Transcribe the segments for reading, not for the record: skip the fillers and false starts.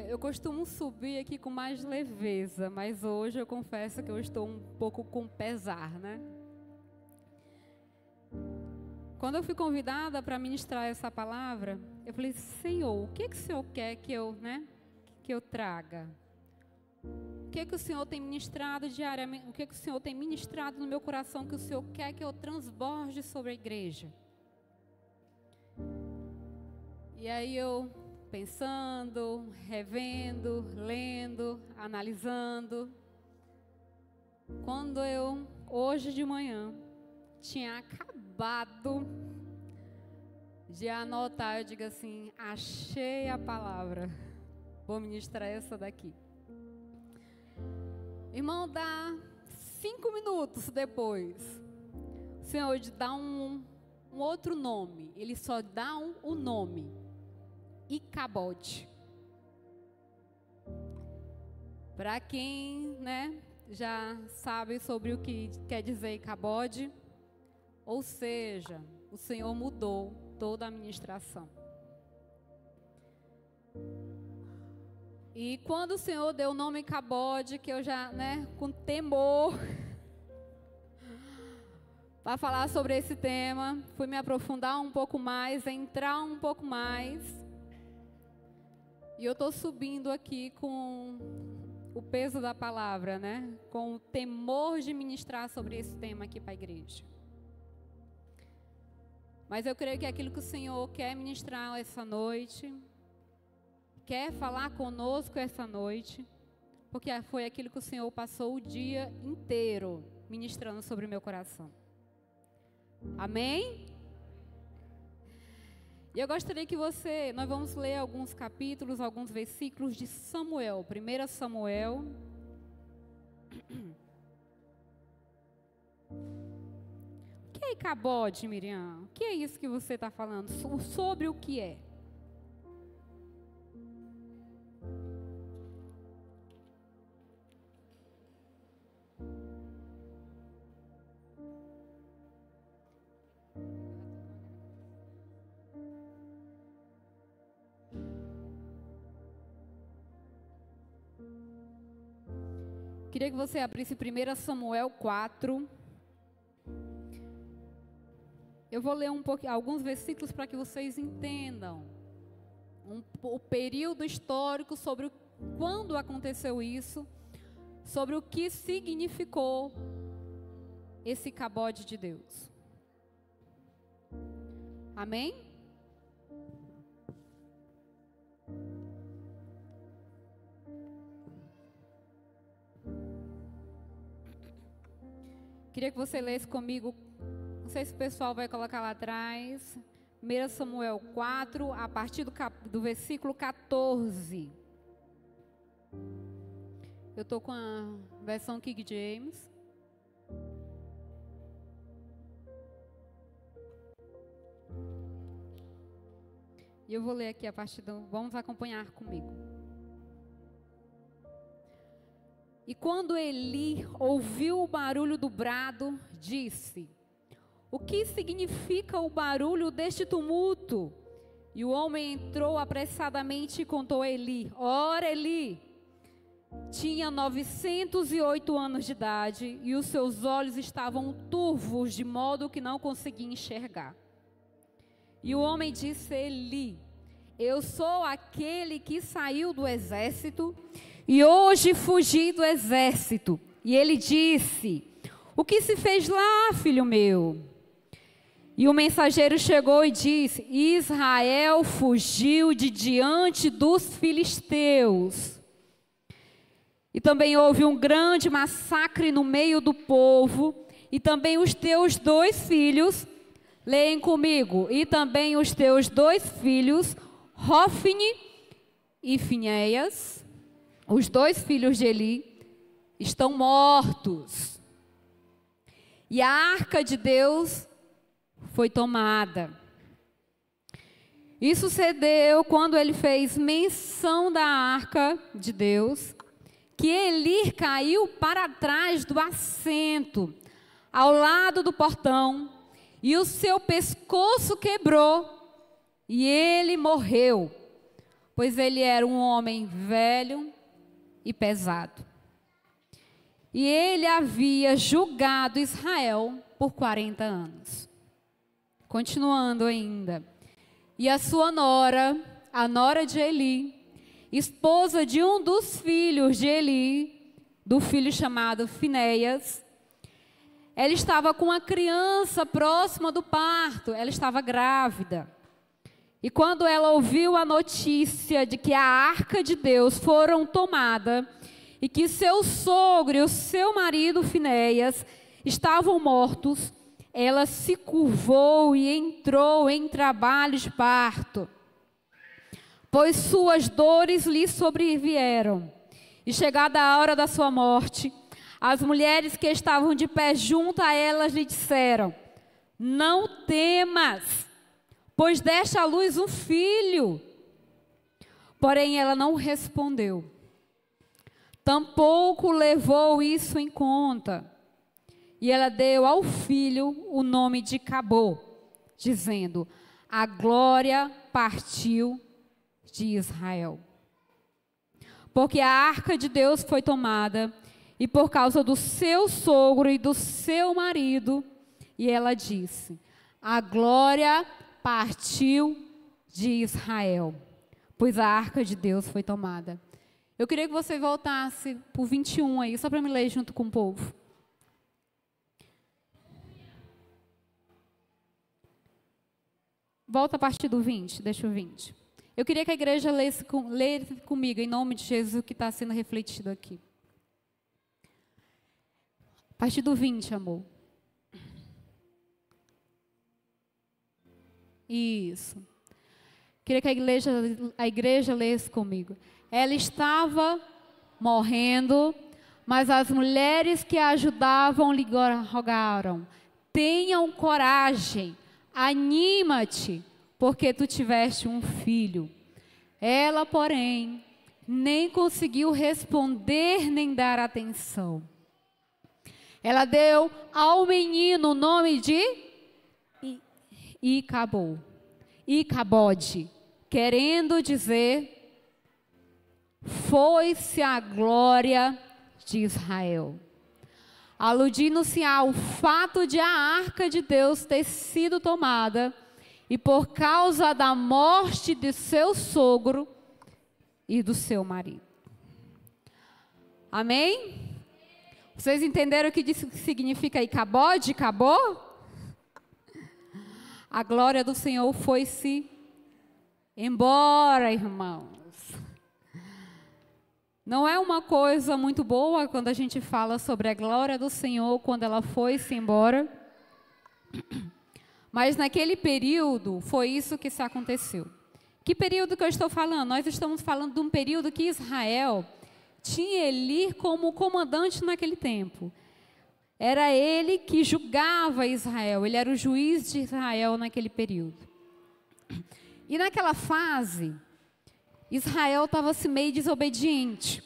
Eu costumo subir aqui com mais leveza, mas hoje eu confesso que eu estou um pouco com pesar, né? Quando eu fui convidada para ministrar essa palavra, eu falei: Senhor, o que o Senhor quer que eu traga? O que o Senhor tem ministrado diariamente? O que o Senhor tem ministrado no meu coração que o Senhor quer que eu transborde sobre a igreja? E aí eu pensando, revendo, lendo, analisando. Quando eu, hoje de manhã, tinha acabado de anotar, eu digo assim: achei a palavra, vou ministrar essa daqui. Irmão, dá 5 minutos depois, o Senhor dá um outro nome. Ele só dá um nome: Icabode. Para quem, já sabe sobre o que quer dizer Icabode, ou seja, o Senhor mudou toda a ministração. E quando o Senhor deu o nome Icabode, que eu já, com temor, para falar sobre esse tema, fui me aprofundar um pouco mais, entrar um pouco mais. E eu estou subindo aqui com o peso da palavra, com o temor de ministrar sobre esse tema aqui para a igreja. Mas eu creio que é aquilo que o Senhor quer ministrar essa noite, quer falar conosco essa noite, porque foi aquilo que o Senhor passou o dia inteiro ministrando sobre o meu coração. Amém? E eu gostaria que nós vamos ler alguns capítulos, alguns versículos de Samuel, 1 Samuel. O que é Icabode, Miriam? O que é isso que você está falando? Sobre o que é? Queria que você abrisse 1 Samuel 4. Eu vou ler alguns versículos para que vocês entendam o período histórico, sobre quando aconteceu isso, sobre o que significou esse Icabode de Deus. Amém? Queria que você lesse comigo, não sei se o pessoal vai colocar lá atrás, 1 Samuel 4, a partir do versículo 14. Eu estou com a versão King James. E eu vou ler aqui a partir vamos acompanhar comigo. E quando Eli ouviu o barulho do brado, disse: o que significa o barulho deste tumulto? E o homem entrou apressadamente e contou a Eli. Ora, Eli tinha 908 anos de idade e os seus olhos estavam turvos, de modo que não conseguia enxergar. E o homem disse a Eli: eu sou aquele que saiu do exército e hoje fugi do exército. E ele disse: o que se fez lá, filho meu? E o mensageiro chegou e disse: Israel fugiu de diante dos filisteus. E também houve um grande massacre no meio do povo. E também os teus 2 filhos, leem comigo, e também os teus 2 filhos, Hofni e Finéias, os 2 filhos de Eli, estão mortos. E a arca de Deus foi tomada. Isso sucedeu quando ele fez menção da arca de Deus, que Eli caiu para trás do assento, ao lado do portão, e o seu pescoço quebrou, e ele morreu. pois ele era um homem velho e pesado. E ele havia julgado Israel por 40 anos. Continuando ainda. E a sua nora, a nora de Eli, esposa de um dos filhos de Eli, do filho chamado Finéias, ela estava com uma criança próxima do parto, ela estava grávida. E quando ela ouviu a notícia de que a arca de Deus foram tomada e que seu sogro e o seu marido Finéias estavam mortos, ela se curvou e entrou em trabalho de parto, pois suas dores lhe sobrevieram. E chegada a hora da sua morte, as mulheres que estavam de pé junto a elas lhe disseram: não temas, pois deste à luz um filho. Porém ela não respondeu, tampouco levou isso em conta. E ela deu ao filho o nome de Cabô, dizendo: a glória partiu de Israel. Porque a arca de Deus foi tomada, e por causa do seu sogro e do seu marido, e ela disse: a glória partiu de Israel, pois a arca de Deus foi tomada. Eu queria que você voltasse para o 21 aí, só para me ler junto com o povo. Volta a partir do 20, deixa o 20. Eu queria que a igreja lesse comigo, em nome de Jesus, o que está sendo refletido aqui. A partir do 20, amor. Isso. Queria que a igreja lesse comigo. Ela estava morrendo, mas as mulheres que a ajudavam lhe rogaram: tenham coragem, anima-te, porque tu tiveste um filho. Ela, porém, nem conseguiu responder nem dar atenção. Ela deu ao menino o nome de Icabode, querendo dizer: foi-se a glória de Israel, aludindo-se ao fato de a arca de Deus ter sido tomada e por causa da morte de seu sogro e do seu marido. Amém? Vocês entenderam o que significa Icabode, Cabô? A glória do Senhor foi-se embora, irmãos. Não é uma coisa muito boa quando a gente fala sobre a glória do Senhor quando ela foi-se embora. Mas naquele período foi isso que se aconteceu. Que período que eu estou falando? Nós estamos falando de um período que Israel tinha Eli como comandante naquele tempo. Era ele que julgava Israel, ele era o juiz de Israel naquele período. E naquela fase, Israel estava assim meio desobediente.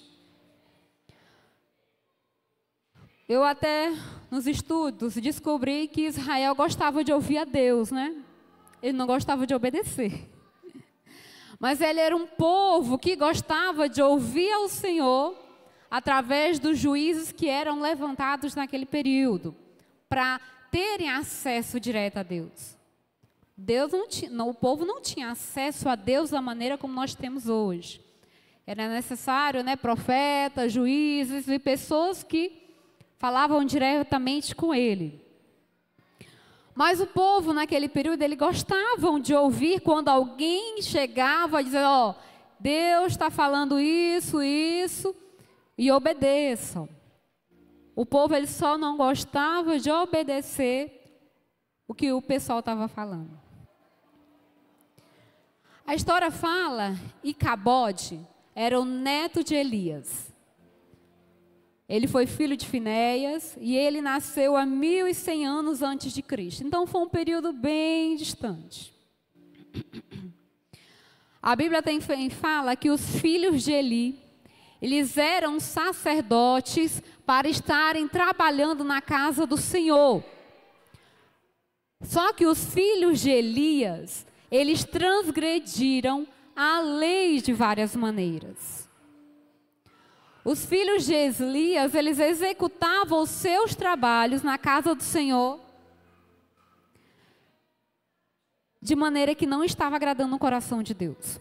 Eu até, nos estudos, descobri que Israel gostava de ouvir a Deus, né? Ele não gostava de obedecer. Mas ele era um povo que gostava de ouvir ao Senhor através dos juízes que eram levantados naquele período, para terem acesso direto a Deus. O povo não tinha acesso a Deus da maneira como nós temos hoje. Era necessário, né, profetas, juízes e pessoas que falavam diretamente com ele. Mas o povo naquele período, eles gostavam de ouvir quando alguém chegava a dizer: ó, Deus está falando isso, e obedeçam. O povo, ele só não gostava de obedecer o que o pessoal estava falando. A história fala, Icabode era o neto de Elias. Ele foi filho de Finéias e ele nasceu há 1100 anos antes de Cristo. Então foi um período bem distante. A Bíblia fala que os filhos de Eli, eles eram sacerdotes para estarem trabalhando na casa do Senhor. Só que os filhos de Elias, eles transgrediram a lei de várias maneiras. Os filhos de Elias, eles executavam os seus trabalhos na casa do Senhor de maneira que não estava agradando o coração de Deus.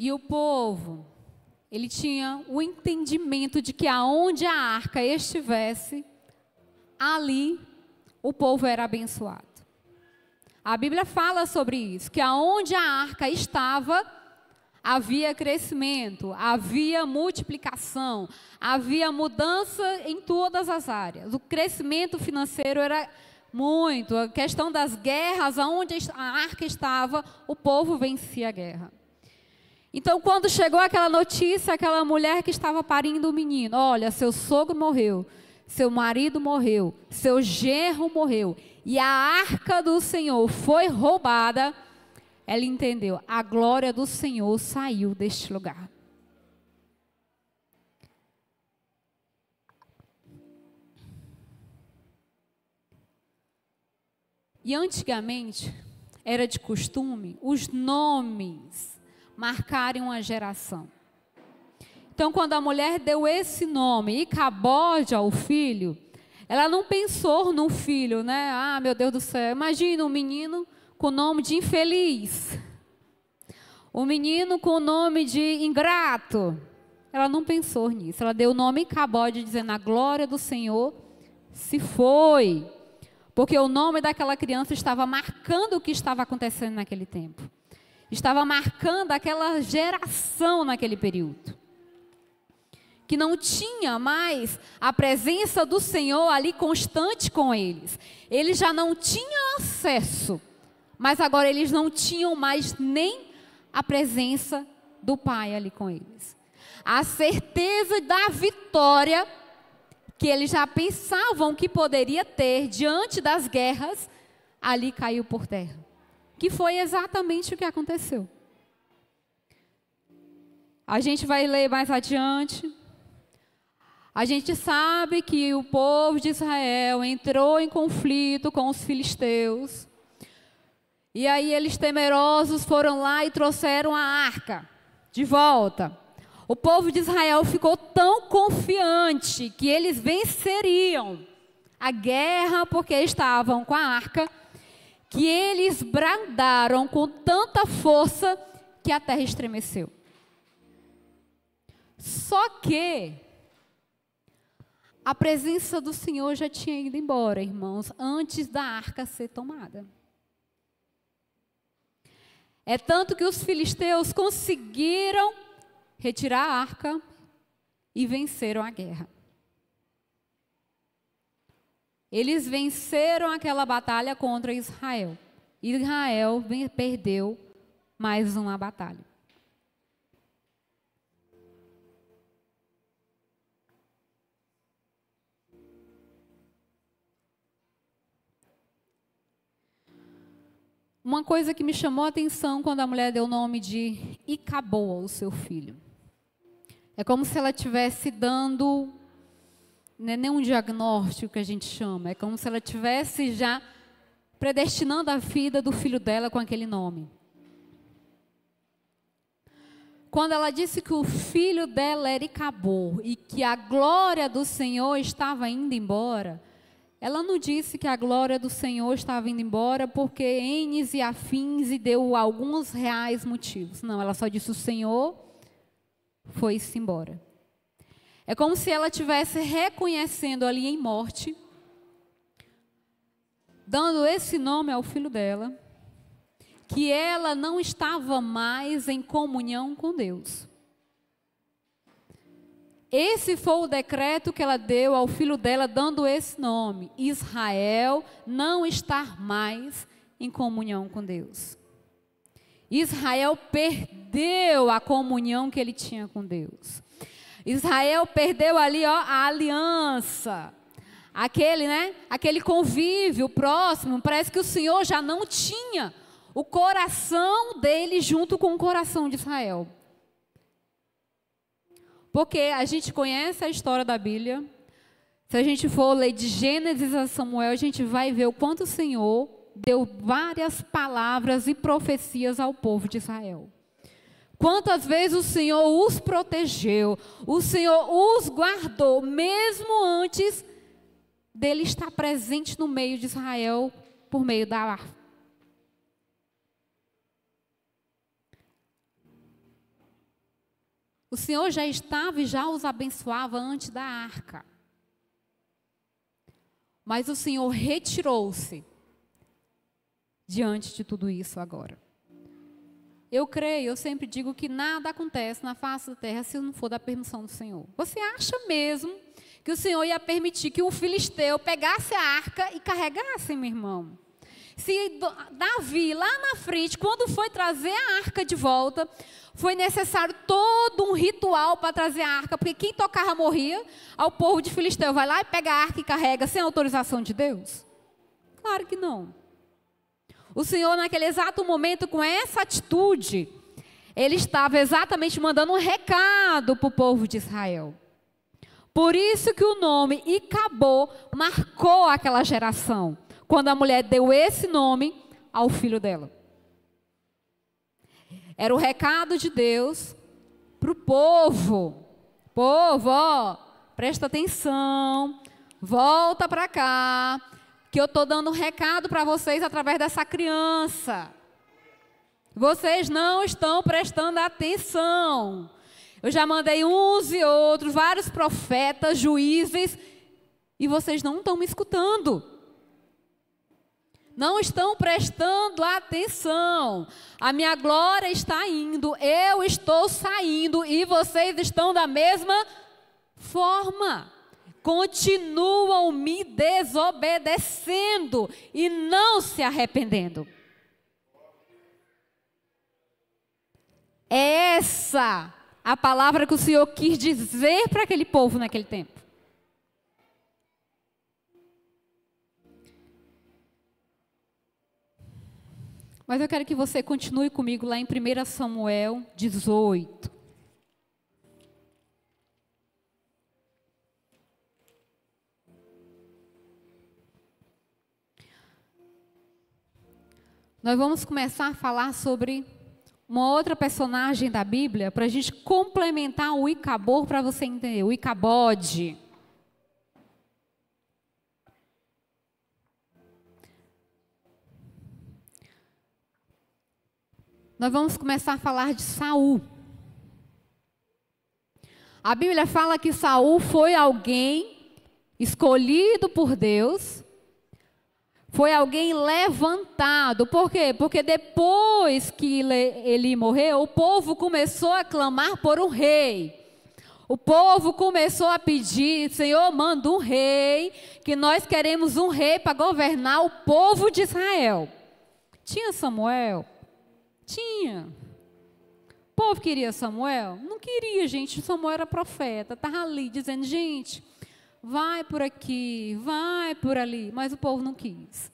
E o povo, ele tinha o entendimento de que aonde a arca estivesse, ali o povo era abençoado. A Bíblia fala sobre isso, que aonde a arca estava, havia crescimento, havia multiplicação, havia mudança em todas as áreas. O crescimento financeiro era muito, a questão das guerras, aonde a arca estava, o povo vencia a guerra. Então, quando chegou aquela notícia, aquela mulher que estava parindo o menino, olha, seu sogro morreu, seu marido morreu, seu genro morreu, e a arca do Senhor foi roubada, ela entendeu, a glória do Senhor saiu deste lugar. E antigamente, era de costume, os nomes marcarem uma geração. Então, quando a mulher deu esse nome, Icabode, ao filho, ela não pensou no filho, né? Ah, meu Deus do céu, imagina um menino com o nome de infeliz, um menino com o nome de ingrato. Ela não pensou nisso, ela deu o nome Icabode, dizendo, a glória do Senhor se foi, porque o nome daquela criança estava marcando o que estava acontecendo naquele tempo. Estava marcando aquela geração naquele período. Que não tinha mais a presença do Senhor ali constante com eles. Eles já não tinham acesso, mas agora eles não tinham mais nem a presença do Pai ali com eles. A certeza da vitória que eles já pensavam que poderia ter diante das guerras, ali caiu por terra. Que foi exatamente o que aconteceu. A gente vai ler mais adiante. A gente sabe que o povo de Israel entrou em conflito com os filisteus. E aí eles temerosos foram lá e trouxeram a arca de volta. O povo de Israel ficou tão confiante que eles venceriam a guerra porque estavam com a arca, que eles bradaram com tanta força que a terra estremeceu. Só que a presença do Senhor já tinha ido embora, irmãos, antes da arca ser tomada. É tanto que os filisteus conseguiram retirar a arca e venceram a guerra. Eles venceram aquela batalha contra Israel. Israel perdeu mais uma batalha. Uma coisa que me chamou a atenção quando a mulher deu o nome de Icaboa ao seu filho. É como se ela estivesse dando, não é nem um diagnóstico que a gente chama, é como se ela estivesse já predestinando a vida do filho dela com aquele nome. Quando ela disse que o filho dela era Icabô e que a glória do Senhor estava indo embora, ela não disse que a glória do Senhor estava indo embora porque enes e afins e deu alguns reais motivos. Não, ela só disse o Senhor foi-se embora. É como se ela estivesse reconhecendo ali em morte, dando esse nome ao filho dela, que ela não estava mais em comunhão com Deus. Esse foi o decreto que ela deu ao filho dela, dando esse nome. Israel não está mais em comunhão com Deus. Israel perdeu a comunhão que ele tinha com Deus. Israel perdeu ali, a aliança. aquele, né? Aquele convívio próximo, parece que o Senhor já não tinha o coração dele junto com o coração de Israel. Porque a gente conhece a história da Bíblia. Se a gente for ler de Gênesis a Samuel, a gente vai ver o quanto o Senhor deu várias palavras e profecias ao povo de Israel. Quantas vezes o Senhor os protegeu, o Senhor os guardou, mesmo antes dele estar presente no meio de Israel, por meio da arca. O Senhor já estava e já os abençoava antes da arca. Mas o Senhor retirou-se diante de tudo isso agora. Eu creio, eu sempre digo que nada acontece na face da terra se não for da permissão do Senhor. Você acha mesmo que o Senhor ia permitir que um filisteu pegasse a arca e carregasse, meu irmão? Se Davi, lá na frente, quando foi trazer a arca de volta, foi necessário todo um ritual para trazer a arca, porque quem tocava morria. Ao povo de Filisteu, vai lá e pega a arca e carrega sem autorização de Deus? Claro que não. O Senhor, naquele exato momento, com essa atitude, Ele estava exatamente mandando um recado para o povo de Israel. Por isso que o nome Icabô marcou aquela geração, quando a mulher deu esse nome ao filho dela. Era o recado de Deus para o povo. Povo, ó, presta atenção, volta para cá, que eu estou dando um recado para vocês através dessa criança. Vocês não estão prestando atenção. Eu já mandei uns e outros, vários profetas, juízes, e vocês não estão me escutando. Não estão prestando atenção. A minha glória está indo, eu estou saindo e vocês estão da mesma forma. Continuam me desobedecendo e não se arrependendo. É essa a palavra que o Senhor quis dizer para aquele povo naquele tempo. Mas eu quero que você continue comigo lá em 1 Samuel 18. Nós vamos começar a falar sobre uma outra personagem da Bíblia, para a gente complementar o Icabô, para você entender, o Icabode. Nós vamos começar a falar de Saul. A Bíblia fala que Saul foi alguém escolhido por Deus, foi alguém levantado. Por quê? Porque depois que ele morreu, o povo começou a clamar por um rei. O povo começou a pedir: Senhor, manda um rei, que nós queremos um rei para governar o povo de Israel. Tinha Samuel? Tinha. O povo queria Samuel? Não queria, gente. Samuel era profeta, estava ali dizendo: gente, vai por aqui, vai por ali. Mas o povo não quis.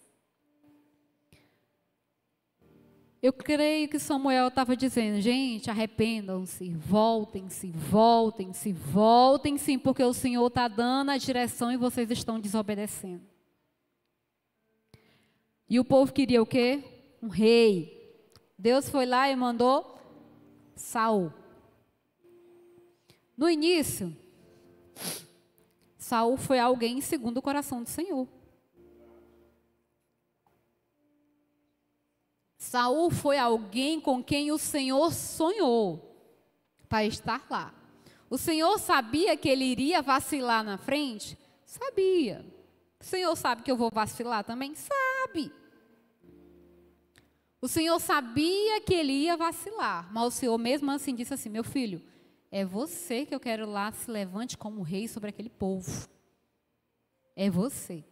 Eu creio que Samuel estava dizendo: gente, arrependam-se, voltem-se, voltem-se, voltem-se, porque o Senhor está dando a direção e vocês estão desobedecendo. E o povo queria o quê? Um rei. Deus foi lá e mandou Saul. No início, Saul foi alguém segundo o coração do Senhor. Saul foi alguém com quem o Senhor sonhou para estar lá. O Senhor sabia que ele iria vacilar na frente? Sabia. O Senhor sabe que eu vou vacilar também? Sabe. O Senhor sabia que ele ia vacilar, mas o Senhor mesmo assim disse assim: meu filho, é você que eu quero lá se levante como rei sobre aquele povo. É você.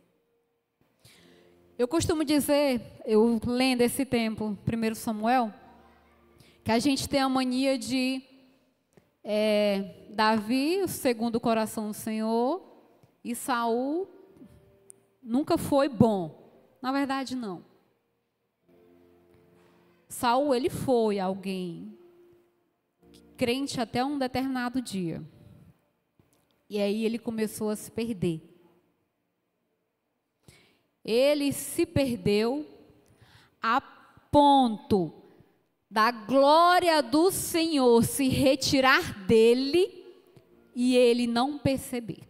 Eu costumo dizer, eu lendo esse tempo, 1 Samuel, que a gente tem a mania de Davi, segundo o coração do Senhor, e Saul, nunca foi bom. Na verdade, não. Saul, ele foi alguém crente até um determinado dia. E aí ele começou a se perder. Ele se perdeu a ponto da glória do Senhor se retirar dele e ele não perceber.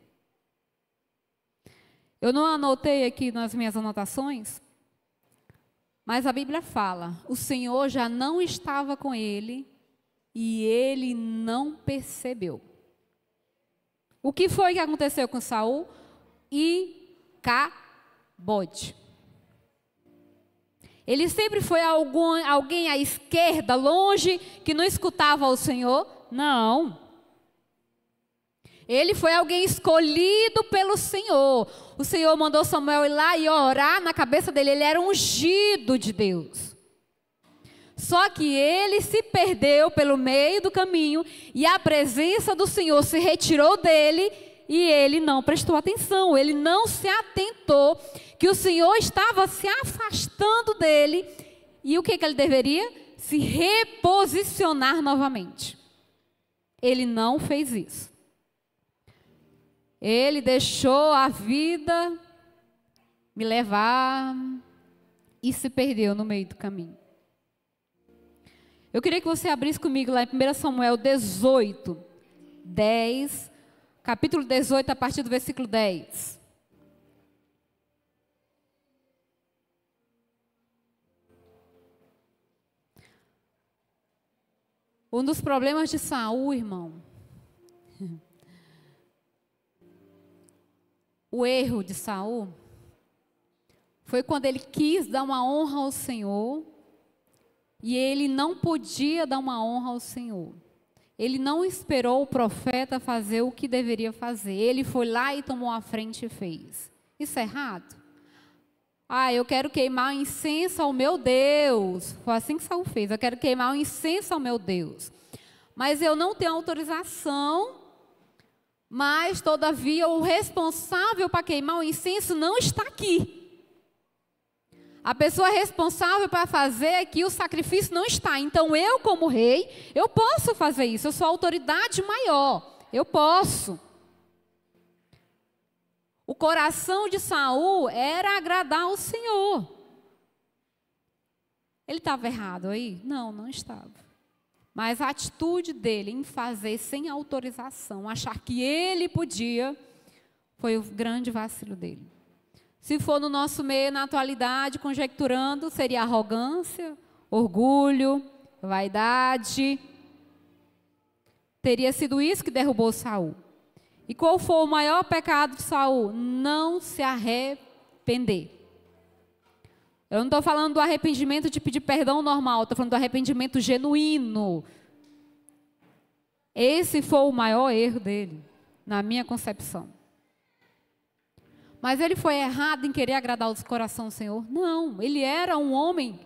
Eu não anotei aqui nas minhas anotações, mas a Bíblia fala, o Senhor já não estava com ele e ele não percebeu. O que foi que aconteceu com Saul? Icabode. Ele sempre foi alguém à esquerda, longe, que não escutava o Senhor? Não. Ele foi alguém escolhido pelo Senhor. O Senhor mandou Samuel ir lá e orar na cabeça dele. Ele era ungido de Deus. Só que ele se perdeu pelo meio do caminho e a presença do Senhor se retirou dele e ele não prestou atenção. Ele não se atentou que o Senhor estava se afastando dele e o que ele deveria? Se reposicionar novamente. Ele não fez isso. Ele deixou a vida me levar e se perdeu no meio do caminho. Eu queria que você abrisse comigo lá em 1 Samuel 18, 10, capítulo 18, a partir do versículo 10. Um dos problemas de Saul, irmão, o erro de Saul foi quando ele quis dar uma honra ao Senhor e ele não podia dar uma honra ao Senhor. Ele não esperou o profeta fazer o que deveria fazer. Ele foi lá e tomou a frente e fez. Isso é errado? Eu quero queimar incenso ao meu Deus. Foi assim que Saul fez. Eu quero queimar o incenso ao meu Deus. Mas eu não tenho autorização. Mas, todavia, o responsável para queimar o incenso não está aqui. A pessoa responsável para fazer aqui o sacrifício não está. Então, eu, como rei, eu posso fazer isso. Eu sou a autoridade maior. Eu posso. O coração de Saul era agradar ao Senhor. Ele estava errado aí? Não, não estava. Mas a atitude dele em fazer sem autorização, achar que ele podia, foi o grande vacilo dele. Se for no nosso meio, na atualidade, conjecturando, seria arrogância, orgulho, vaidade. Teria sido isso que derrubou Saul. E qual foi o maior pecado de Saul? Não se arrepender. Eu não estou falando do arrependimento de pedir perdão normal, estou falando do arrependimento genuíno. Esse foi o maior erro dele, na minha concepção. Mas ele foi errado em querer agradar o coração do Senhor? Não, ele era um homem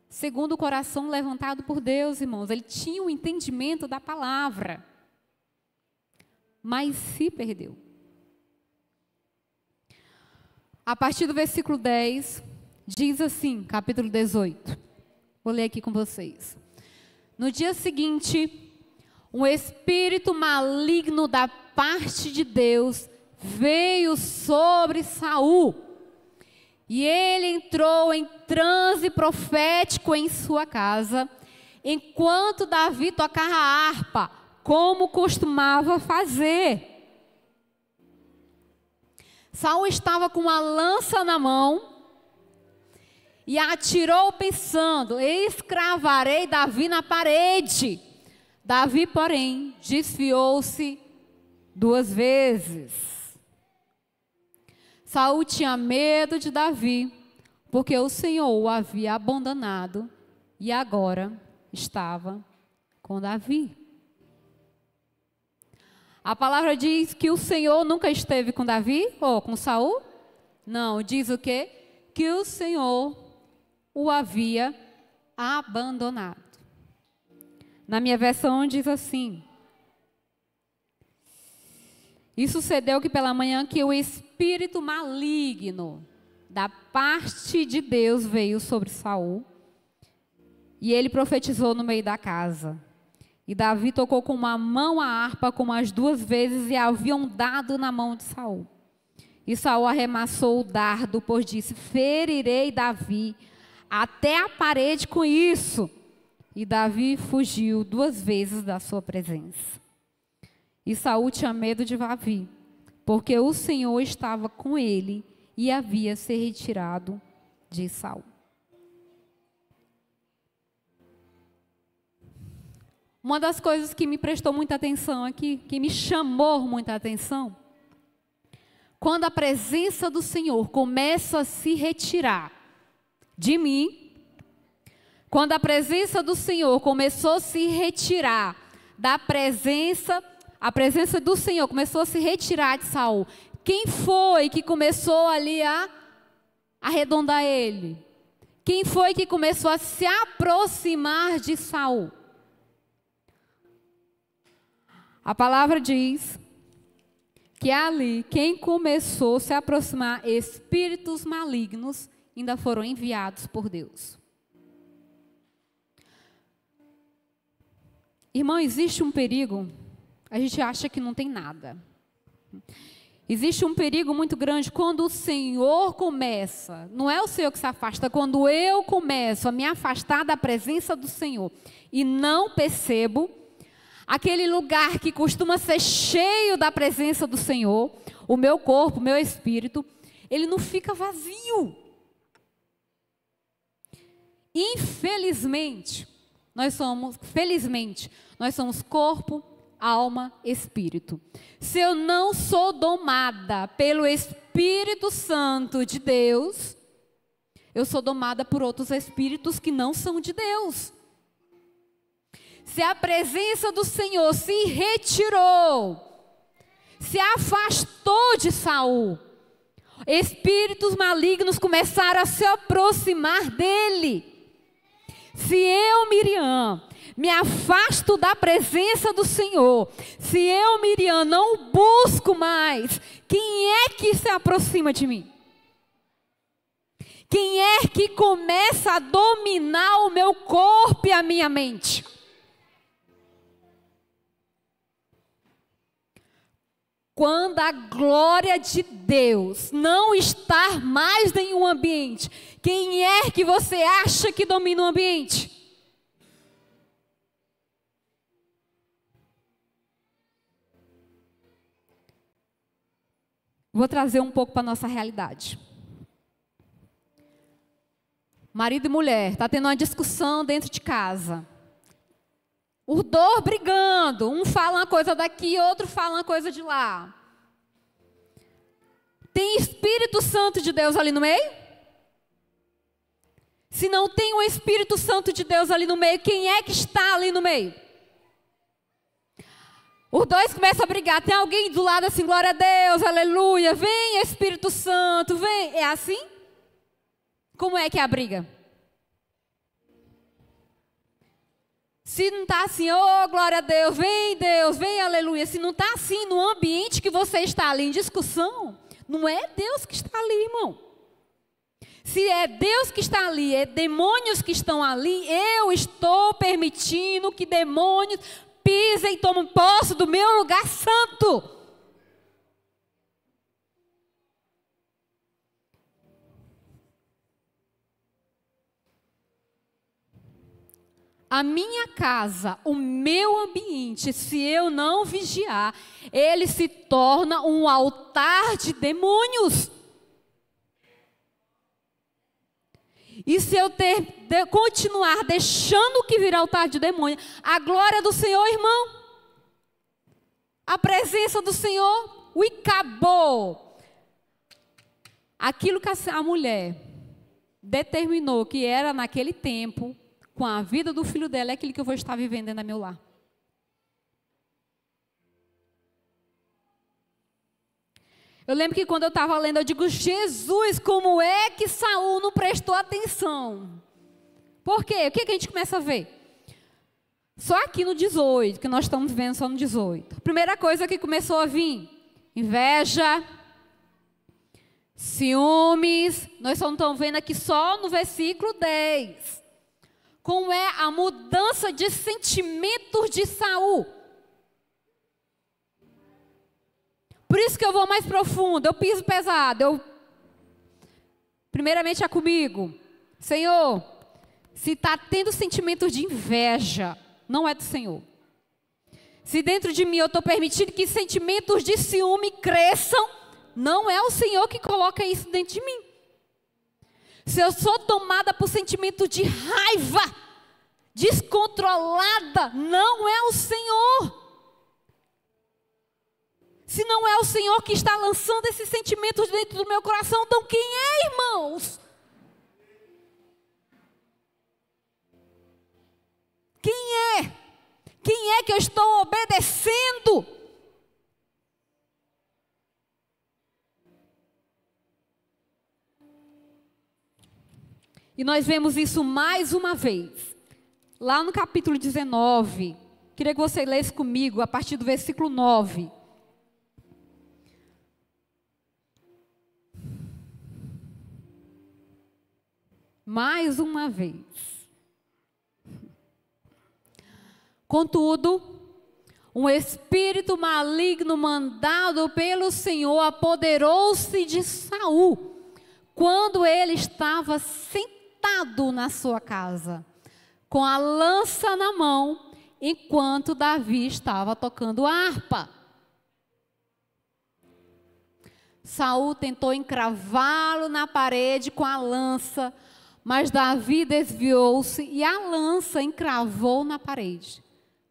segundo o coração levantado por Deus, irmãos. Ele tinha o entendimento da palavra, mas se perdeu. A partir do versículo 10, diz assim, capítulo 18. Vou ler aqui com vocês. No dia seguinte, um espírito maligno da parte de Deus veio sobre Saul. E ele entrou em transe profético em sua casa, enquanto Davi tocava a harpa, como costumava fazer. Saul estava com uma lança na mão e atirou pensando, escravarei Davi na parede. Davi, porém, desviou-se 2 vezes. Saul tinha medo de Davi, porque o Senhor o havia abandonado e agora estava com Davi. A palavra diz que o Senhor nunca esteve com Davi ou com Saul? Não, diz o quê? Que o Senhor o havia abandonado. Na minha versão diz assim: e sucedeu que pela manhã que o Espírito espírito maligno da parte de Deus veio sobre Saul, e ele profetizou no meio da casa. E Davi tocou com uma mão a harpa como as 2 vezes, e haviam dado na mão de Saul. E Saul arremessou o dardo, pois disse: ferirei Davi até a parede com isso. E Davi fugiu 2 vezes da sua presença. E Saul tinha medo de Davi, porque o Senhor estava com ele e havia se retirado de Saul. Uma das coisas que me prestou muita atenção aqui, que me chamou muita atenção, quando a presença do Senhor começa a se retirar de mim, quando a presença do Senhor começou a se retirar da presença, a presença do Senhor começou a se retirar de Saul, quem foi que começou ali a arredondar ele? Quem foi que começou a se aproximar de Saul? A palavra diz que ali, quem começou a se aproximar, espíritos malignos, ainda foram enviados por Deus. Irmão, existe um perigo, a gente acha que não tem nada. Existe um perigo muito grande quando o Senhor começa, não é o Senhor que se afasta, quando eu começo a me afastar da presença do Senhor e não percebo, aquele lugar que costuma ser cheio da presença do Senhor, o meu corpo, o meu espírito, ele não fica vazio. Infelizmente, felizmente, nós somos corpo, alma, espírito. Se eu não sou domada pelo Espírito Santo de Deus, eu sou domada por outros espíritos que não são de Deus. Se a presença do Senhor se retirou, se afastou de Saul, espíritos malignos começaram a se aproximar dele. Se eu, Miriam, me afasto da presença do Senhor, se eu, Miriam, não busco mais, quem é que se aproxima de mim? Quem é que começa a dominar o meu corpo e a minha mente? Quando a glória de Deus não está mais em um ambiente, quem é que você acha que domina o ambiente? Vou trazer um pouco para a nossa realidade. Marido e mulher, está tendo uma discussão dentro de casa. Os dois brigando, um fala uma coisa daqui, outro fala uma coisa de lá. Tem Espírito Santo de Deus ali no meio? Se não tem o Espírito Santo de Deus ali no meio, quem é que está ali no meio? Os dois começam a brigar, tem alguém do lado assim, glória a Deus, aleluia, vem Espírito Santo, vem. É assim? Como é que é a briga? Se não está assim, oh, glória a Deus, vem, aleluia. Se não está assim no ambiente que você está ali em discussão, não é Deus que está ali, irmão. Se é Deus que está ali, é demônios que estão ali, eu estou permitindo que demônios pisem e tomem posse do meu lugar santo. A minha casa, o meu ambiente, se eu não vigiar, ele se torna um altar de demônios. E se eu continuar deixando que vira altar de demônio, a glória do Senhor, irmão, a presença do Senhor, acabou. Aquilo que a mulher determinou que era naquele tempo, com a vida do filho dela, é aquilo que eu vou estar vivendo dentro do meu lar. Eu lembro que quando eu estava lendo, eu digo, Jesus, como é que Saul não prestou atenção? Por quê? O que a gente começa a ver? Só aqui no 18, que nós estamos vendo só no 18. A primeira coisa que começou a vir, inveja, ciúmes. Nós só estamos vendo aqui só no versículo 10. Como é a mudança de sentimentos de Saul. Por isso que eu vou mais profundo, eu piso pesado. Primeiramente é comigo. Senhor, se está tendo sentimentos de inveja, não é do Senhor. Se dentro de mim eu estou permitindo que sentimentos de ciúme cresçam, não é o Senhor que coloca isso dentro de mim. Se eu sou tomada por sentimento de raiva, descontrolada, não é o Senhor. Se não é o Senhor que está lançando esses sentimentos dentro do meu coração, então quem é, irmãos? Quem é? Quem é que eu estou obedecendo? E nós vemos isso mais uma vez. Lá no capítulo 19. Queria que você lesse comigo a partir do versículo 9. Mais uma vez. Contudo, um espírito maligno mandado pelo Senhor apoderou-se de Saul, quando ele estava sentado na sua casa, com a lança na mão, enquanto Davi estava tocando harpa. Saul tentou encravá-lo na parede com a lança, mas Davi desviou-se e a lança encravou na parede.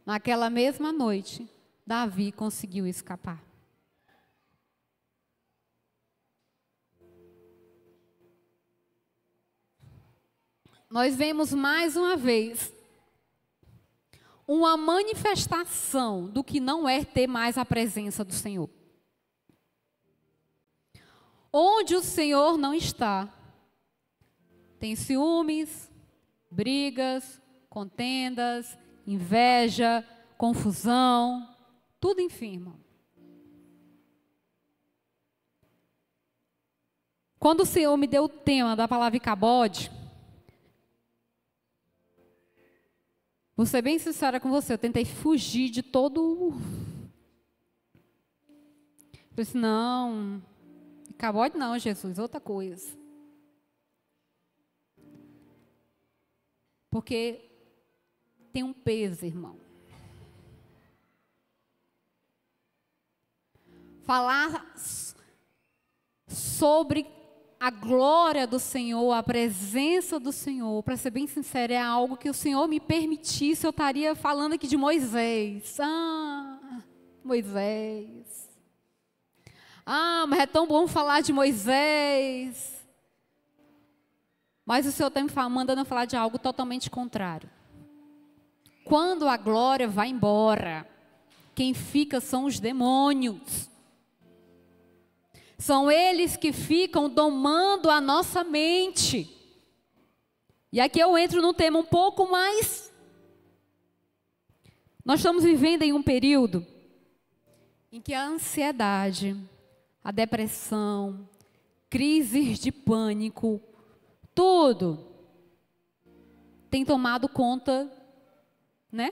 Naquela mesma noite, Davi conseguiu escapar. Nós vemos mais uma vez uma manifestação do que não é ter mais a presença do Senhor. Onde o Senhor não está, tem ciúmes, brigas, contendas, inveja, confusão, tudo enferma. Quando o Senhor me deu o tema da palavra Icabode, vou ser bem sincera com você, eu tentei fugir de todo... Eu disse, não, Icabode não, Jesus, outra coisa. Porque tem um peso, irmão. Falar sobre a glória do Senhor, a presença do Senhor, para ser bem sincera, é algo que o Senhor me permitisse, eu estaria falando aqui de Moisés. Moisés. Mas é tão bom falar de Moisés. Mas o Senhor está me mandando falar de algo totalmente contrário. Quando a glória vai embora, quem fica são os demônios. São eles que ficam domando a nossa mente. E aqui eu entro num tema um pouco mais... Nós estamos vivendo em um período em que a ansiedade, a depressão, crises de pânico, tudo tem tomado conta, né?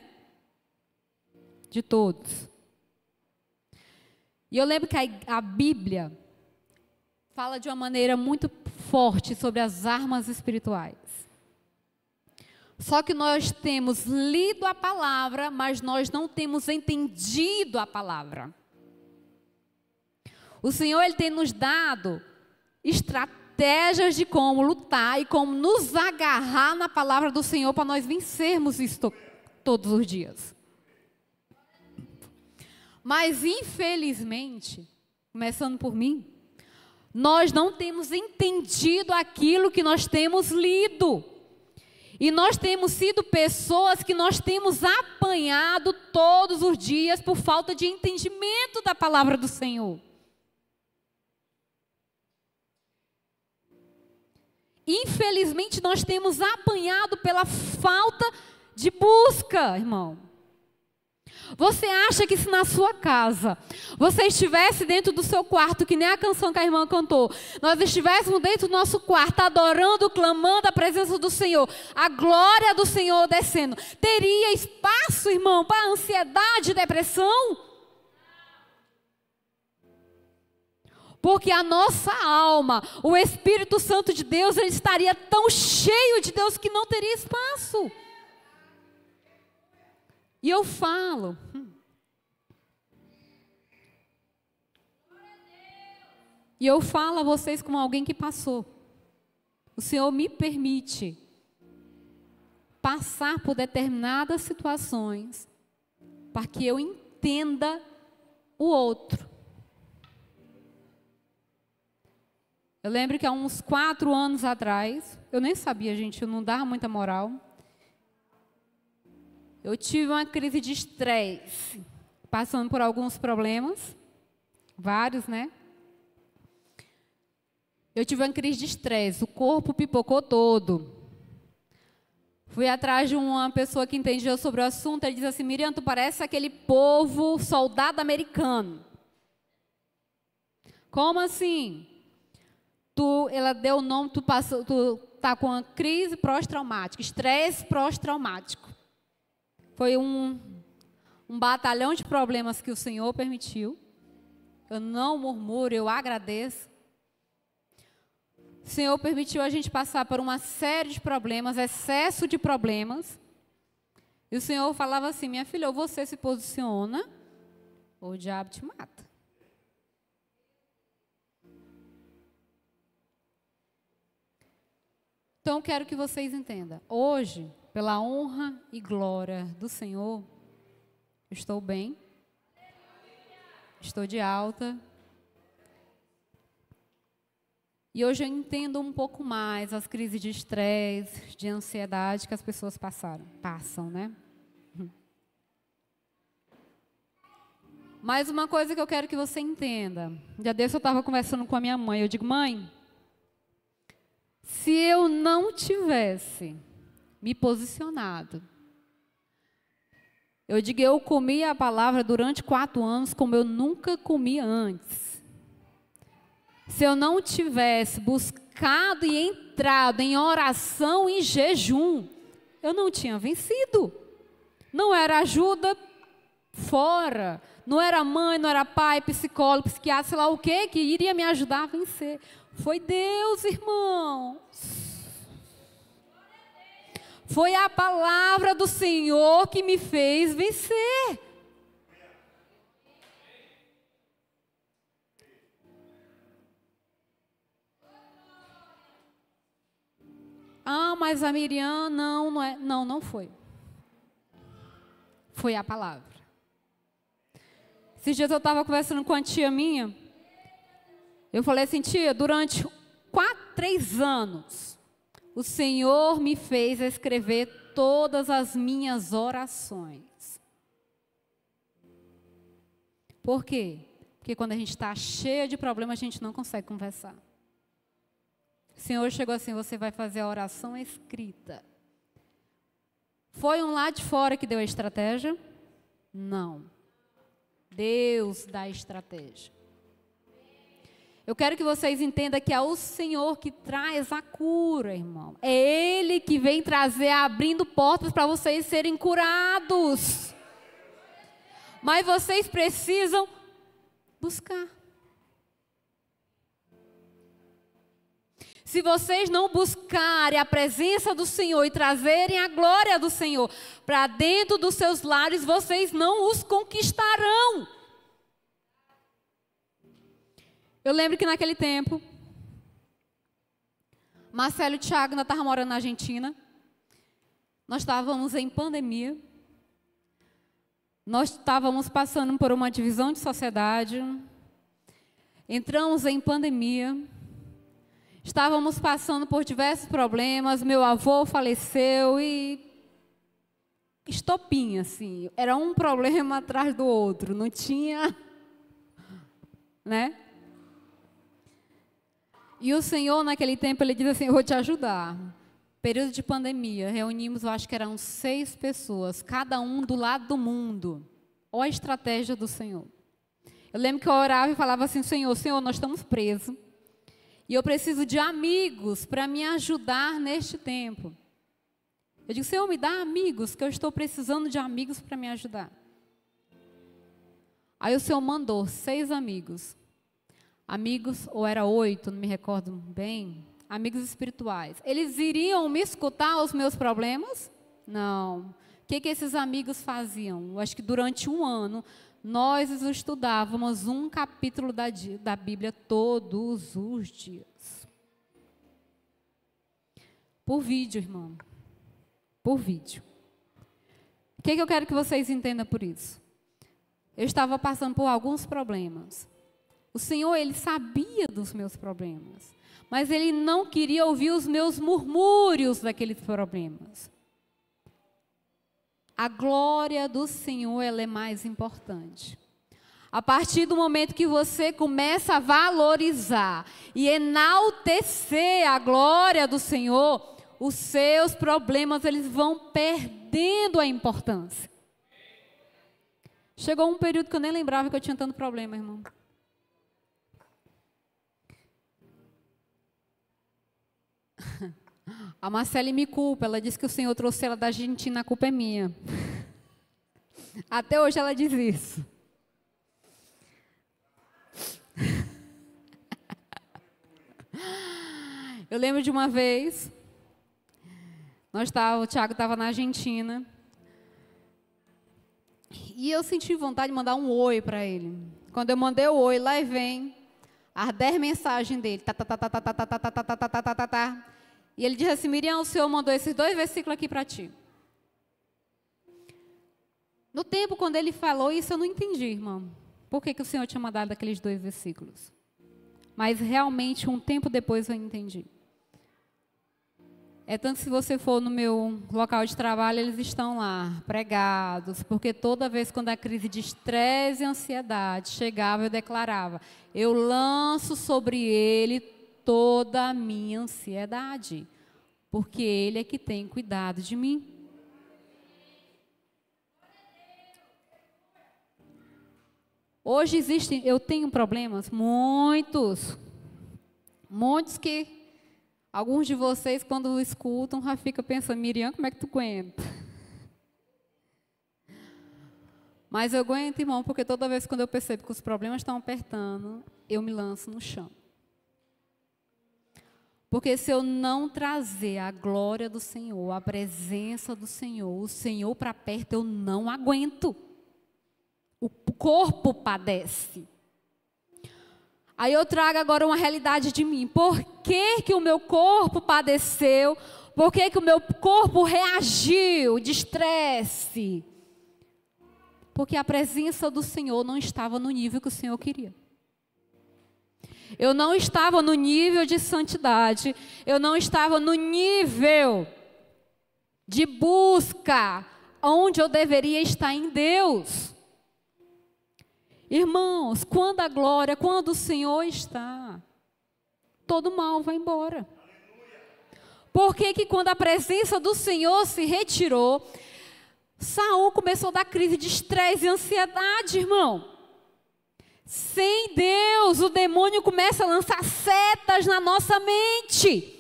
De todos. E eu lembro que a Bíblia fala de uma maneira muito forte sobre as armas espirituais. Só que nós temos lido a palavra, mas nós não temos entendido a palavra. O Senhor, Ele tem nos dado estratégias de como lutar e como nos agarrar na palavra do Senhor para nós vencermos isso todos os dias. Mas, infelizmente, começando por mim, nós não temos entendido aquilo que nós temos lido. E nós temos sido pessoas que nós temos apanhado todos os dias por falta de entendimento da palavra do Senhor. Infelizmente, nós temos apanhado pela falta de busca, irmão. Você acha que se na sua casa você estivesse dentro do seu quarto, que nem a canção que a irmã cantou, nós estivéssemos dentro do nosso quarto, adorando, clamando a presença do Senhor, a glória do Senhor descendo, teria espaço, irmão, para ansiedade e depressão? Porque a nossa alma, o Espírito Santo de Deus, ele estaria tão cheio de Deus que não teria espaço. E eu falo, a vocês como alguém que passou. O Senhor me permite passar por determinadas situações para que eu entenda o outro. Eu lembro que há uns 4 anos atrás, eu nem sabia, gente, eu não dava muita moral. Eu tive uma crise de estresse, passando por alguns problemas, vários, né? Eu tive uma crise de estresse, o corpo pipocou todo. Fui atrás de uma pessoa que entendia sobre o assunto, ele disse assim: Miriam, tu parece aquele povo soldado americano. Como assim? Ela deu o nome, tu tá com uma crise pós-traumática, estresse pós-traumático. Foi um batalhão de problemas que o Senhor permitiu. Eu não murmuro, eu agradeço. O Senhor permitiu a gente passar por uma série de problemas, excesso de problemas. E o Senhor falava assim: minha filha, ou você se posiciona, ou o diabo te mata. Então, eu quero que vocês entendam. Hoje, pela honra e glória do Senhor, estou bem, estou de alta. E hoje eu entendo um pouco mais as crises de estresse, de ansiedade que as pessoas passam, né? Mas uma coisa que eu quero que você entenda. Um dia desse eu estava conversando com a minha mãe. Eu digo: mãe, se eu não tivesse me posicionado, eu comi a palavra durante 4 anos como eu nunca comi antes. Se eu não tivesse buscado e entrado em oração e jejum, eu não tinha vencido. Não era ajuda fora, não era mãe, não era pai, psicólogo, psiquiatra, sei lá o quê, que iria me ajudar a vencer. Foi Deus, irmãos. Foi a palavra do Senhor que me fez vencer. Ah, mas a Miriam não é. Não foi. Foi a palavra. Esses dias eu estava conversando com a tia minha. Eu falei assim: tia, durante 3 anos, o Senhor me fez escrever todas as minhas orações. Por quê? Porque quando a gente está cheia de problemas, a gente não consegue conversar. O Senhor chegou assim: você vai fazer a oração escrita. Foi um lá de fora que deu a estratégia? Não. Deus dá a estratégia. Eu quero que vocês entendam que é o Senhor que traz a cura, irmão. É Ele que vem trazer, abrindo portas para vocês serem curados. Mas vocês precisam buscar. Se vocês não buscarem a presença do Senhor e trazerem a glória do Senhor para dentro dos seus lares, vocês não os conquistarão. Eu lembro que naquele tempo, Marcelo e Thiago ainda estavam morando na Argentina. Nós estávamos em pandemia. Nós estávamos passando por uma divisão de sociedade. Entramos em pandemia. Estávamos passando por diversos problemas. Meu avô faleceu e estopinha, assim. Era um problema atrás do outro. Não tinha, né? E o Senhor, naquele tempo, Ele diz assim: eu vou te ajudar. Período de pandemia, reunimos, eu acho que eram 6 pessoas, cada um do lado do mundo. Olha a estratégia do Senhor. Eu lembro que eu orava e falava assim, Senhor, nós estamos presos. E eu preciso de amigos para me ajudar neste tempo. Eu digo, Senhor, me dá amigos, que eu estou precisando de amigos para me ajudar. Aí o Senhor mandou 6 amigos. Amigos, ou era 8, não me recordo bem. Amigos espirituais. Eles iriam me escutar os meus problemas? Não. O que esses amigos faziam? Eu acho que durante um ano, nós estudávamos um capítulo da Bíblia todos os dias. Por vídeo, irmão. Por vídeo. O que eu quero que vocês entendam por isso? Eu estava passando por alguns problemas. O Senhor, Ele sabia dos meus problemas. Mas Ele não queria ouvir os meus murmúrios daqueles problemas. A glória do Senhor, ela é mais importante. A partir do momento que você começa a valorizar e enaltecer a glória do Senhor, os seus problemas, eles vão perdendo a importância. Chegou um período que eu nem lembrava que eu tinha tanto problema, irmão. A Marcele me culpa, ela disse que o Senhor trouxe ela da Argentina, a culpa é minha. Até hoje ela diz isso. Eu lembro de uma vez, o Thiago estava na Argentina, e eu senti vontade de mandar um oi para ele. Quando eu mandei o oi, lá vem as 10 mensagens dele. E ele disse assim, Miriam, o Senhor mandou esses 2 versículos aqui para ti. No tempo, quando ele falou isso, eu não entendi, irmão. Por que o Senhor tinha mandado aqueles 2 versículos? Mas realmente, um tempo depois, eu entendi. É tanto que se você for no meu local de trabalho, eles estão lá, pregados. Porque toda vez quando a crise de estresse e ansiedade chegava, eu declarava, eu lanço sobre ele toda a minha ansiedade, porque Ele é que tem cuidado de mim. Hoje eu tenho problemas, muitos que alguns de vocês, quando escutam, já ficam pensando, Miriam, como é que tu aguenta? Mas eu aguento, irmão, porque toda vez quando eu percebo que os problemas estão apertando, eu me lanço no chão. Porque se eu não trazer a glória do Senhor, a presença do Senhor, o Senhor para perto, eu não aguento. O corpo padece. Aí eu trago agora uma realidade de mim. Por que o meu corpo padeceu? Por que o meu corpo reagiu de estresse? Porque a presença do Senhor não estava no nível que o Senhor queria. Eu não estava no nível de santidade. Eu não estava no nível de busca onde eu deveria estar em Deus. Irmãos, quando a glória, quando o Senhor está, todo mal vai embora. Por que quando a presença do Senhor se retirou, Saul começou a dar crise de estresse e ansiedade, irmão? Sem Deus, o demônio começa a lançar setas na nossa mente.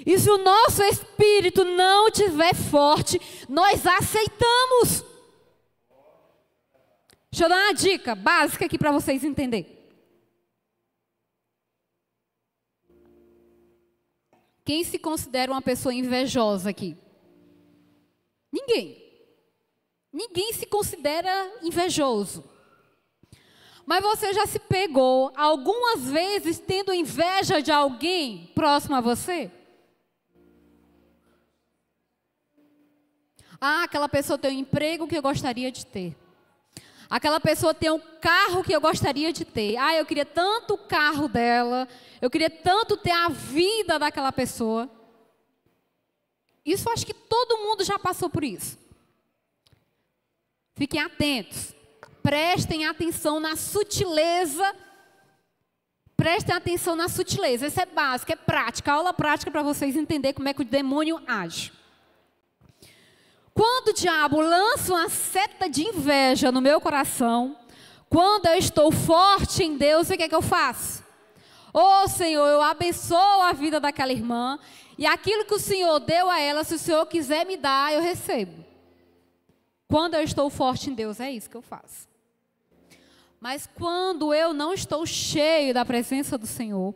E se o nosso espírito não estiver forte, nós aceitamos. Deixa eu dar uma dica básica aqui para vocês entenderem. Quem se considera uma pessoa invejosa aqui? Ninguém. Ninguém se considera invejoso. Mas você já se pegou algumas vezes tendo inveja de alguém próximo a você? Ah, aquela pessoa tem um emprego que eu gostaria de ter. Aquela pessoa tem um carro que eu gostaria de ter. Ah, eu queria tanto o carro dela. Eu queria tanto ter a vida daquela pessoa. Isso acho que todo mundo já passou por isso. Fiquem atentos. Prestem atenção na sutileza. Prestem atenção na sutileza. Isso é básico, é prática. Aula prática para vocês entenderem como é que o demônio age. Quando o diabo lança uma seta de inveja no meu coração, quando eu estou forte em Deus, o que é que eu faço? Ô Senhor, eu abençoo a vida daquela irmã, e aquilo que o Senhor deu a ela, se o Senhor quiser me dar, eu recebo. Quando eu estou forte em Deus, é isso que eu faço. Mas quando eu não estou cheio da presença do Senhor,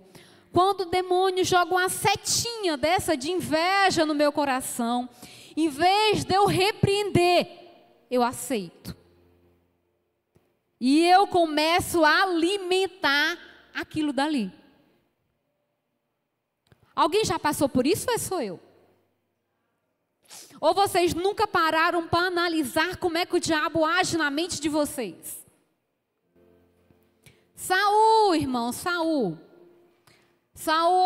quando o demônio joga uma setinha dessa de inveja no meu coração, em vez de eu repreender, eu aceito. E eu começo a alimentar aquilo dali. Alguém já passou por isso ou sou eu? Ou vocês nunca pararam para analisar como é que o diabo age na mente de vocês? Saul, irmão, Saul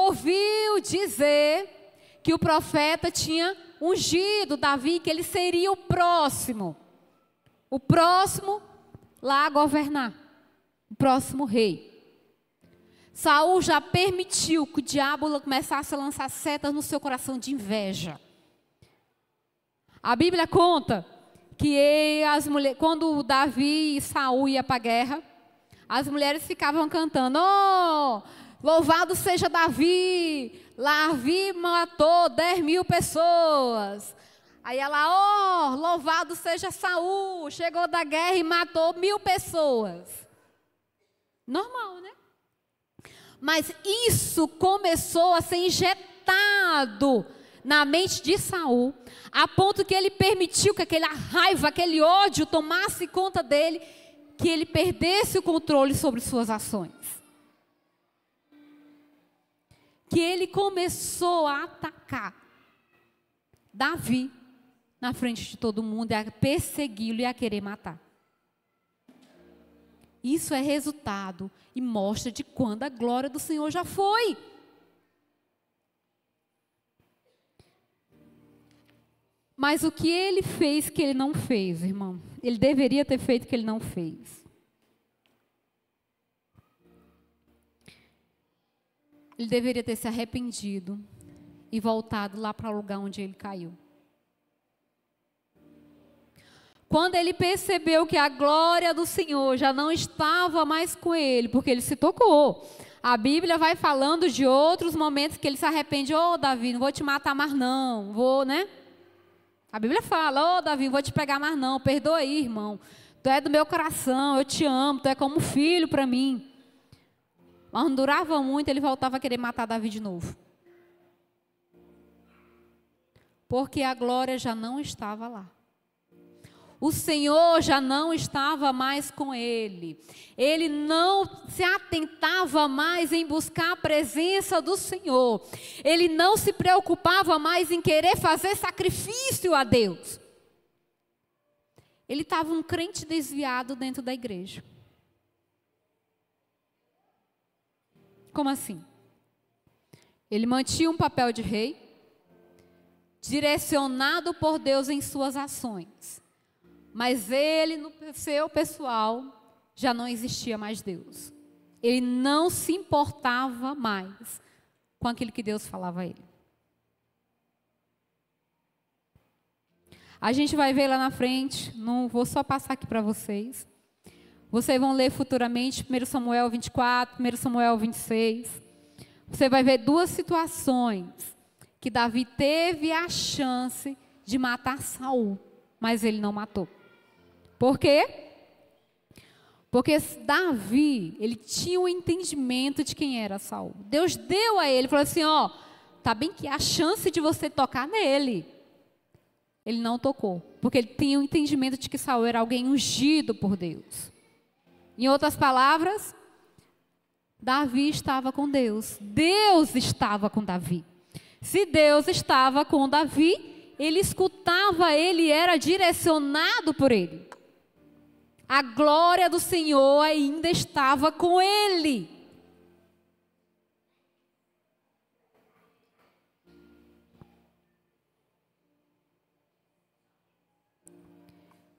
ouviu dizer que o profeta tinha ungido Davi, que ele seria o próximo lá a governar, o próximo rei. Saul já permitiu que o diabo começasse a lançar setas no seu coração de inveja. A Bíblia conta que quando Davi e Saul iam para a guerra, as mulheres ficavam cantando: oh, louvado seja Davi, Davi matou 10.000 pessoas. Aí ela: oh, louvado seja Saul, chegou da guerra e matou 1.000 pessoas. Normal, né? Mas isso começou a ser injetado na mente de Saul, a ponto que ele permitiu que aquela raiva, aquele ódio tomasse conta dele, que ele perdesse o controle sobre suas ações. Que ele começou a atacar Davi na frente de todo mundo, a persegui-lo e a querer matar. Isso é resultado e mostra de quando a glória do Senhor já foi. Mas o que ele fez que ele não fez, irmão? Ele deveria ter feito que ele não fez. Ele deveria ter se arrependido e voltado lá para o lugar onde ele caiu. Quando ele percebeu que a glória do Senhor já não estava mais com ele, porque ele se tocou. A Bíblia vai falando de outros momentos que ele se arrepende. Ô, Davi, não vou te matar mais não, vou, né? A Bíblia fala: ô, Davi, não vou te pegar mais não, perdoa aí, irmão. Tu é do meu coração, eu te amo, tu é como filho para mim. Mas não durava muito, ele voltava a querer matar Davi de novo. Porque a glória já não estava lá. O Senhor já não estava mais com ele. Ele não se atentava mais em buscar a presença do Senhor. Ele não se preocupava mais em querer fazer sacrifício a Deus. Ele estava um crente desviado dentro da igreja. Como assim? Ele mantinha um papel de rei, direcionado por Deus em suas ações. Mas ele, no seu pessoal, já não existia mais Deus. Ele não se importava mais com aquilo que Deus falava a ele. A gente vai ver lá na frente, não vou só passar aqui para vocês. Vocês vão ler futuramente 1 Samuel 24, 1 Samuel 26. Você vai ver duas situações que Davi teve a chance de matar Saul, mas ele não matou. Por quê? Porque Davi, ele tinha um entendimento de quem era Saul. Deus deu a ele, falou assim: ó, tá bem que a chance de você tocar nele. Ele não tocou, porque ele tinha um entendimento de que Saul era alguém ungido por Deus. Em outras palavras, Davi estava com Deus. Deus estava com Davi. Se Deus estava com Davi, ele escutava ele, era direcionado por ele. A glória do Senhor ainda estava com ele.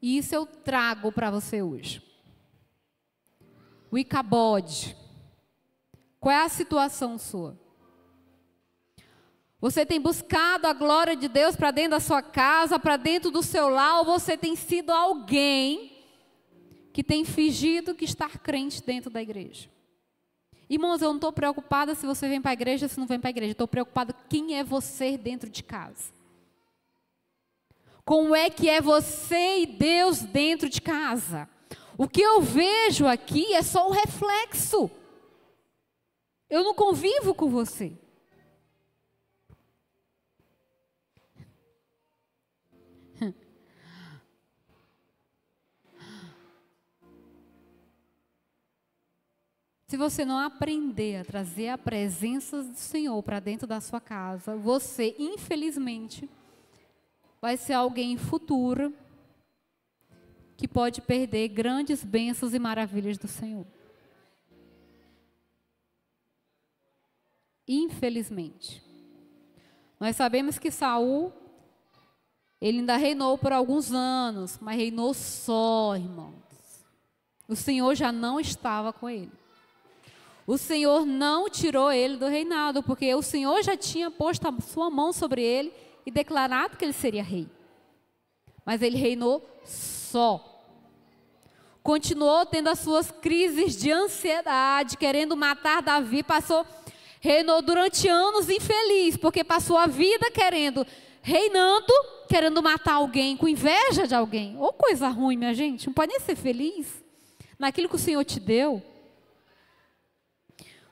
E isso eu trago para você hoje. O Icabode. Qual é a situação sua? Você tem buscado a glória de Deus para dentro da sua casa, para dentro do seu lar, ou você tem sido alguém que tem fingido que está crente dentro da igreja? Irmãos, eu não estou preocupada se você vem para a igreja ou se não vem para a igreja. Estou preocupada quem é você dentro de casa. Como é que é você e Deus dentro de casa? O que eu vejo aqui é só um reflexo. Eu não convivo com você. Se você não aprender a trazer a presença do Senhor para dentro da sua casa, você, infelizmente, vai ser alguém futuro que pode perder grandes bênçãos e maravilhas do Senhor. Infelizmente. Nós sabemos que Saul, ele ainda reinou por alguns anos, mas reinou só, irmãos. O Senhor já não estava com ele. O Senhor não tirou ele do reinado, porque o Senhor já tinha posto a sua mão sobre ele e declarado que ele seria rei. Mas ele reinou só. Continuou tendo as suas crises de ansiedade, querendo matar Davi, reinou durante anos infeliz, porque passou a vida reinando, querendo matar alguém, com inveja de alguém. Ô, coisa ruim, minha gente, não pode nem ser feliz naquilo que o Senhor te deu.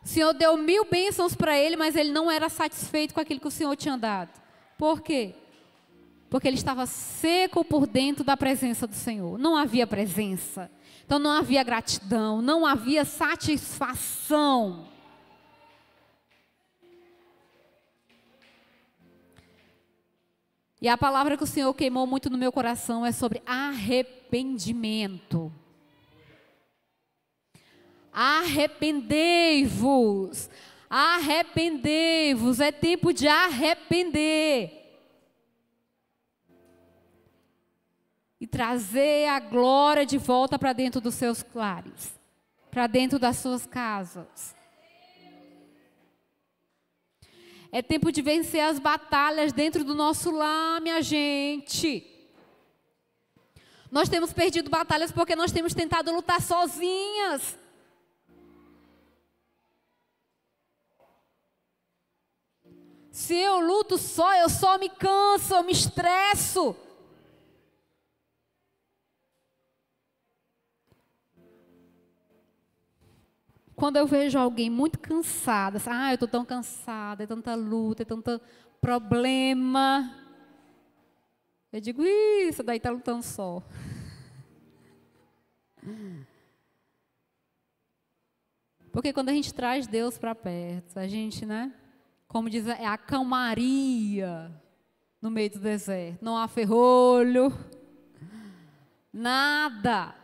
O Senhor deu 1000 bênçãos para ele, mas ele não era satisfeito com aquilo que o Senhor tinha dado. Por quê? Porque ele estava seco por dentro da presença do Senhor. Não havia presença. Então não havia gratidão, não havia satisfação. E a palavra que o Senhor queimou muito no meu coração é sobre arrependimento. Arrependei-vos, arrependei-vos, é tempo de arrepender. E trazer a glória de volta para dentro dos seus lares, para dentro das suas casas. É tempo de vencer as batalhas dentro do nosso lar, minha gente. Nós temos perdido batalhas porque nós temos tentado lutar sozinhas. Se eu luto só, eu só me canso, eu me estresso. Quando eu vejo alguém muito cansada, eu estou tão cansada, é tanta luta, é tanto problema. Eu digo, isso daí está lutando só. Porque quando a gente traz Deus para perto, a gente, como diz, é a calmaria no meio do deserto. Não há ferrolho, nada.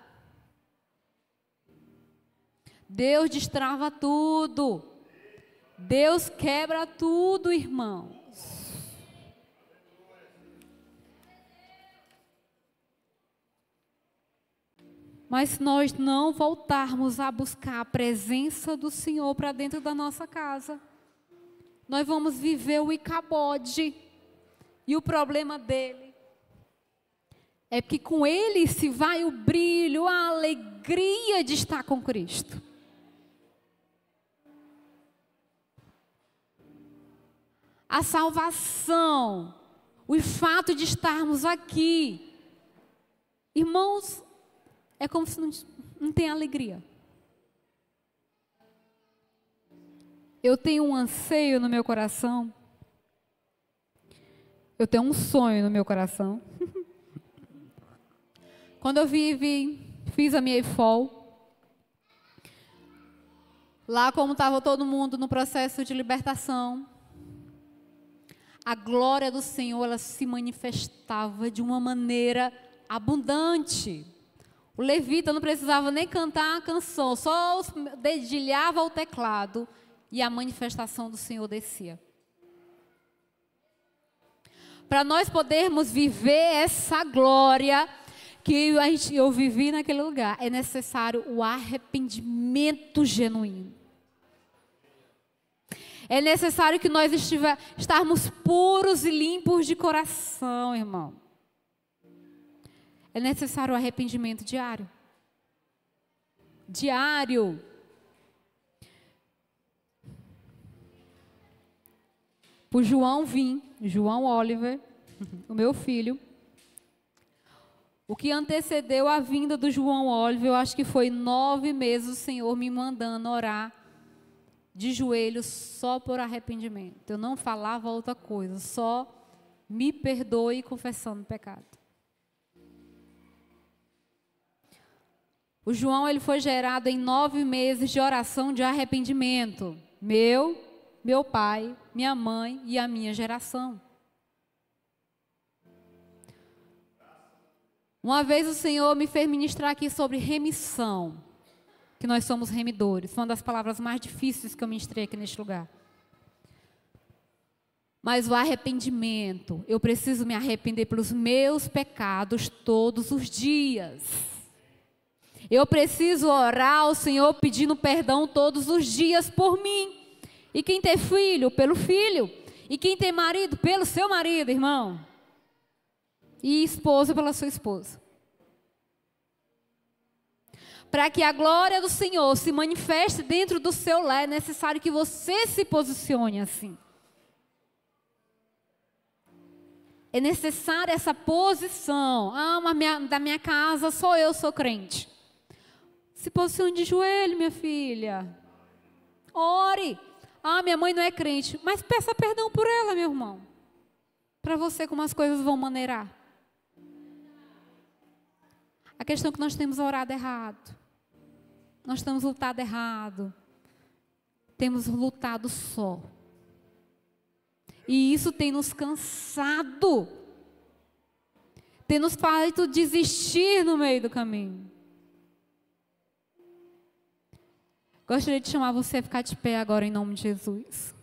Deus destrava tudo. Deus quebra tudo, irmãos. Mas se nós não voltarmos a buscar a presença do Senhor para dentro da nossa casa, nós vamos viver o Icabode. E o problema dele é que com ele se vai o brilho, a alegria de estar com Cristo. A salvação, o fato de estarmos aqui. Irmãos, é como se não tem alegria. Eu tenho um anseio no meu coração. Eu tenho um sonho no meu coração. Quando eu fiz a minha IFOL, lá como estava todo mundo no processo de libertação, a glória do Senhor, ela se manifestava de uma maneira abundante. O levita não precisava nem cantar a canção, só dedilhava o teclado e a manifestação do Senhor descia. Para nós podermos viver essa glória que eu vivi naquele lugar, é necessário o arrependimento genuíno. É necessário que nós estarmos puros e limpos de coração, irmão. É necessário o arrependimento diário. Diário. Por João Oliver, o meu filho. O que antecedeu a vinda do João Oliver, eu acho que foi 9 meses o Senhor me mandando orar de joelhos só por arrependimento. Eu não falava outra coisa, só me perdoe confessando o pecado. O João, ele foi gerado em 9 meses de oração de arrependimento. Meu pai, minha mãe e a minha geração. Uma vez o Senhor me fez ministrar aqui sobre remissão, que nós somos remidores. Foi uma das palavras mais difíceis que eu ministrei aqui neste lugar. Mas o arrependimento, eu preciso me arrepender pelos meus pecados todos os dias. Eu preciso orar ao Senhor pedindo perdão todos os dias por mim. E quem tem filho, pelo filho. E quem tem marido, pelo seu marido, irmão. E esposa pela sua esposa. Para que a glória do Senhor se manifeste dentro do seu lar, é necessário que você se posicione assim. É necessária essa posição. Da minha casa só eu sou crente. Se posicione de joelho, minha filha. Ore. Minha mãe não é crente. Mas peça perdão por ela, meu irmão. Para você como as coisas vão maneirar. A questão é que nós temos orado errado. Nós temos lutado errado. Temos lutado só. E isso tem nos cansado. Tem nos feito desistir no meio do caminho. Gostaria de chamar você a ficar de pé agora em nome de Jesus.